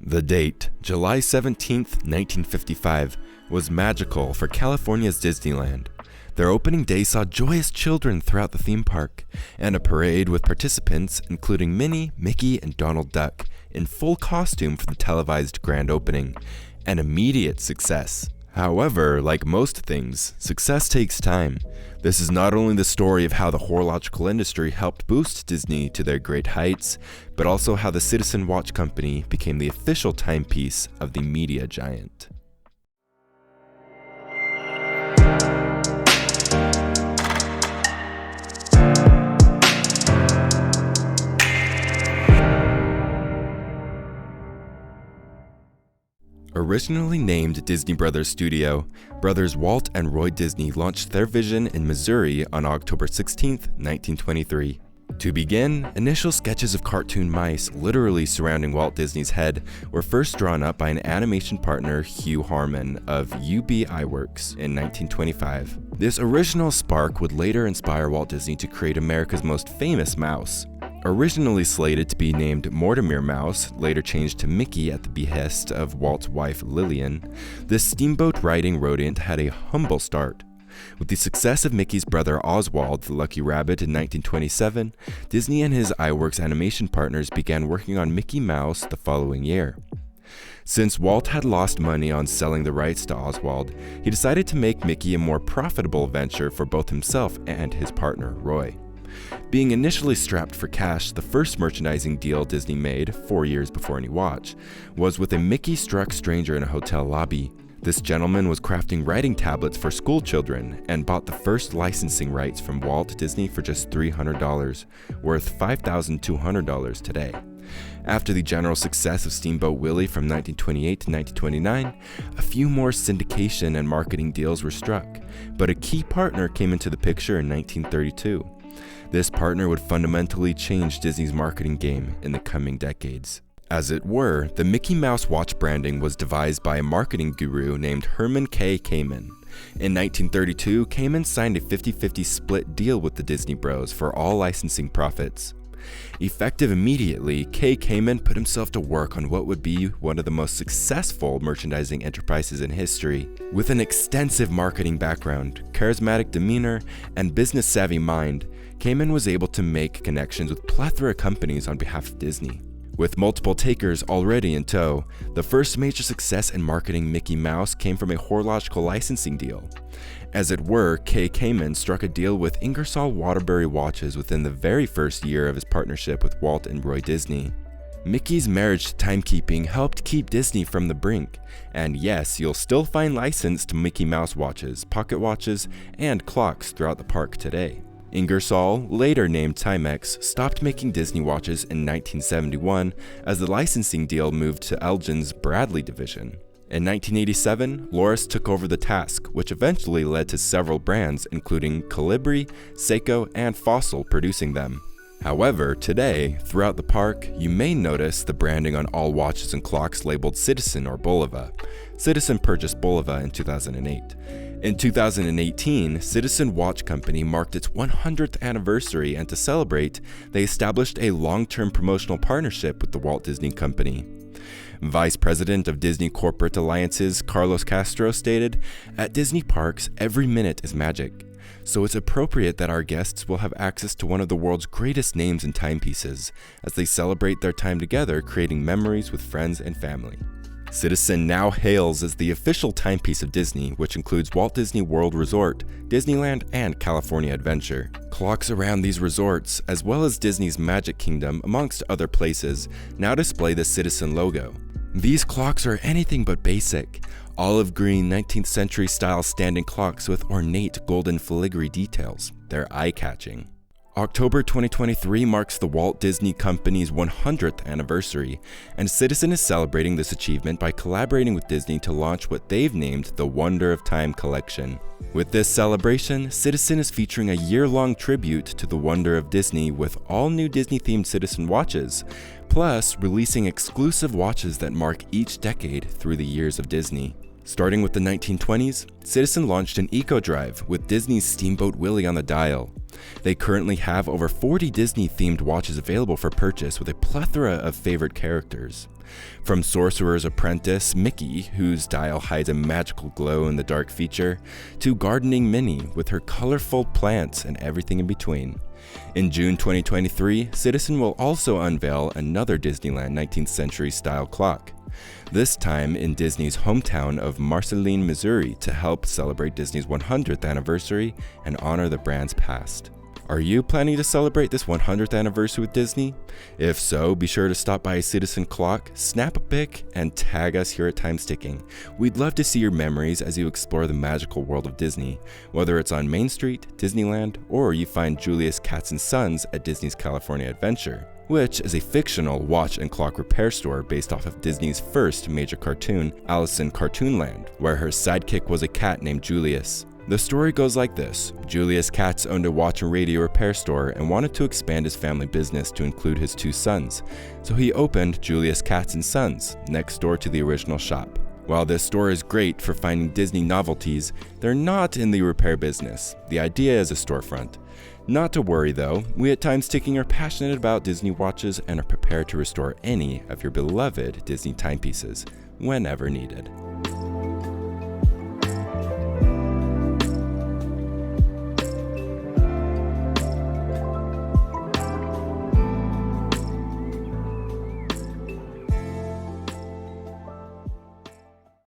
The date, July 17th, 1955, was magical for California's Disneyland. Their opening day saw joyous children throughout the theme park, and a parade with participants including Minnie, Mickey, and Donald Duck in full costume for the televised grand opening. An immediate success. However, like most things, success takes time. This is not only the story of how the horological industry helped boost Disney to their great heights, but also how the Citizen Watch Company became the official timepiece of the media giant. Originally named Disney Brothers Studio, brothers Walt and Roy Disney launched their vision in Missouri on October 16, 1923. To begin, initial sketches of cartoon mice literally surrounding Walt Disney's head were first drawn up by an animation partner, Hugh Harman of UB Iwerks in 1925. This original spark would later inspire Walt Disney to create America's most famous mouse. Originally slated to be named Mortimer Mouse, later changed to Mickey at the behest of Walt's wife Lillian, this steamboat riding rodent had a humble start. With the success of Mickey's brother Oswald the Lucky Rabbit in 1927, Disney and his Iwerks animation partners began working on Mickey Mouse the following year. Since Walt had lost money on selling the rights to Oswald, he decided to make Mickey a more profitable venture for both himself and his partner Roy. Being initially strapped for cash, the first merchandising deal Disney made, 4 years before any watch, was with a Mickey-struck stranger in a hotel lobby. This gentleman was crafting writing tablets for school children and bought the first licensing rights from Walt Disney for just $300, worth $5,200 today. After the general success of Steamboat Willie from 1928 to 1929, a few more syndication and marketing deals were struck, but a key partner came into the picture in 1932. This partner would fundamentally change Disney's marketing game in the coming decades. As it were, the Mickey Mouse watch branding was devised by a marketing guru named Herman K. Kamen. In 1932, Kamen signed a 50-50 split deal with the Disney Bros for all licensing profits. Effective immediately, K. Kamen put himself to work on what would be one of the most successful merchandising enterprises in history. With an extensive marketing background, charismatic demeanor, and business-savvy mind, Kamen was able to make connections with plethora companies on behalf of Disney. With multiple takers already in tow, the first major success in marketing Mickey Mouse came from a horological licensing deal. As it were, K. Kamen struck a deal with Ingersoll Waterbury Watches within the very first year of his partnership with Walt and Roy Disney. Mickey's marriage to timekeeping helped keep Disney from the brink, and yes, you'll still find licensed Mickey Mouse watches, pocket watches, and clocks throughout the park today. Ingersoll, later named Timex, stopped making Disney watches in 1971 as the licensing deal moved to Elgin's Bradley division. In 1987, Loris took over the task, which eventually led to several brands including Colibri, Seiko, and Fossil producing them. However, today, throughout the park, you may notice the branding on all watches and clocks labeled Citizen or Bulova. Citizen purchased Bulova in 2008. In 2018, Citizen Watch Company marked its 100th anniversary, and to celebrate, they established a long-term promotional partnership with the Walt Disney Company. Vice President of Disney Corporate Alliances Carlos Castro stated, "At Disney parks, every minute is magic. So it's appropriate that our guests will have access to one of the world's greatest names in timepieces as they celebrate their time together creating memories with friends and family." Citizen now hails as the official timepiece of Disney, which includes Walt Disney World Resort, Disneyland, and California Adventure. Clocks around these resorts, as well as Disney's Magic Kingdom, amongst other places, now display the Citizen logo. These clocks are anything but basic. Olive green 19th century style standing clocks with ornate golden filigree details. They're eye-catching. October 2023 marks the Walt Disney Company's 100th anniversary, and Citizen is celebrating this achievement by collaborating with Disney to launch what they've named the Wonder of Time collection. With this celebration, Citizen is featuring a year-long tribute to the wonder of Disney with all new Disney-themed Citizen watches, plus releasing exclusive watches that mark each decade through the years of Disney. Starting with the 1920s, Citizen launched an Eco Drive with Disney's Steamboat Willie on the dial. They currently have over 40 Disney-themed watches available for purchase with a plethora of favorite characters. From Sorcerer's Apprentice, Mickey, whose dial hides a magical glow-in-the-dark feature, to gardening Minnie with her colorful plants and everything in between. In June 2023, Citizen will also unveil another Disneyland 19th century style clock, this time in Disney's hometown of Marceline, Missouri, to help celebrate Disney's 100th anniversary and honor the brand's past. Are you planning to celebrate this 100th anniversary with Disney? If so, be sure to stop by a Citizen clock, snap a pic, and tag us here at Time's Ticking. We'd love to see your memories as you explore the magical world of Disney, whether it's on Main Street, Disneyland, or you find Julius Katz & Sons at Disney's California Adventure, which is a fictional watch and clock repair store based off of Disney's first major cartoon, Alice in Cartoonland, where her sidekick was a cat named Julius. The story goes like this. Julius Katz owned a watch and radio repair store and wanted to expand his family business to include his 2 sons, so he opened Julius Katz & Sons next door to the original shop. While this store is great for finding Disney novelties, they're not in the repair business. The idea is a storefront. Not to worry though, we at Time's Ticking are passionate about Disney watches and are prepared to restore any of your beloved Disney timepieces whenever needed.